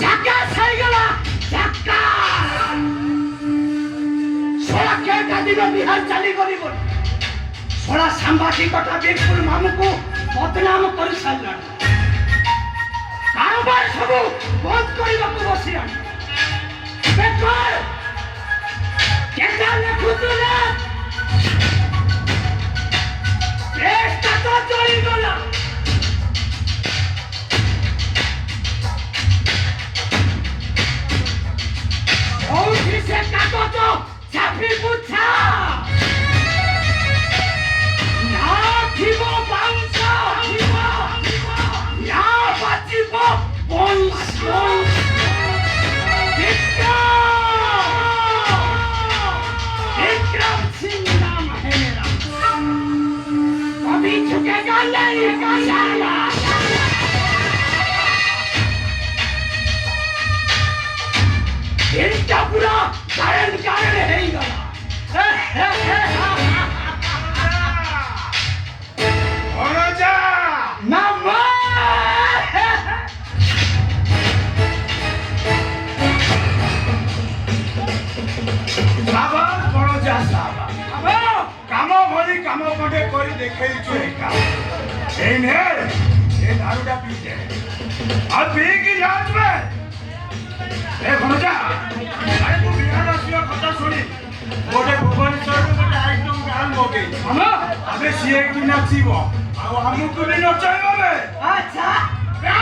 ঝাকাস হয়ে গেল ঝাকাস সোলা কেটা দিল বিহার চালি করিব সোলা সাংবাদিকতা বীরপুর মামুକୁ বদନାମ କରି ସାରିଲାଣି କାରବାର ସବୁ ବନ୍ଦ କରିବାକୁ ବସିଲାଣି ବେକାର କେତେ ଲେଖୁଥିଲେ ପ୍ରେସଟା ତ ଚଳିଗଲା କୋଉଠି ସେ କାଗଜ ଛାପି ବୁଝା ନା ଥିବ ବାଉଁଶ ନା ବାଜିବ ବଂଶ विक्रम सिंह नाम है मेरा कभी झुकेगा नहीं साला इनका पूरा कारण है ही गला राजा नमः साबा बड़जा साबा काम भली काम खंडे करी देखैछु एका एने ए दारूटा पी दे अब पी की जांच में ए भणजा अरे तू बिहार आसिया कथा सुनी गोटे भुवनेश्वर गोटे आइटम गान मगे हम अबे सीए की नाचिबो आ हमको भी नचाइबो बे अच्छा क्या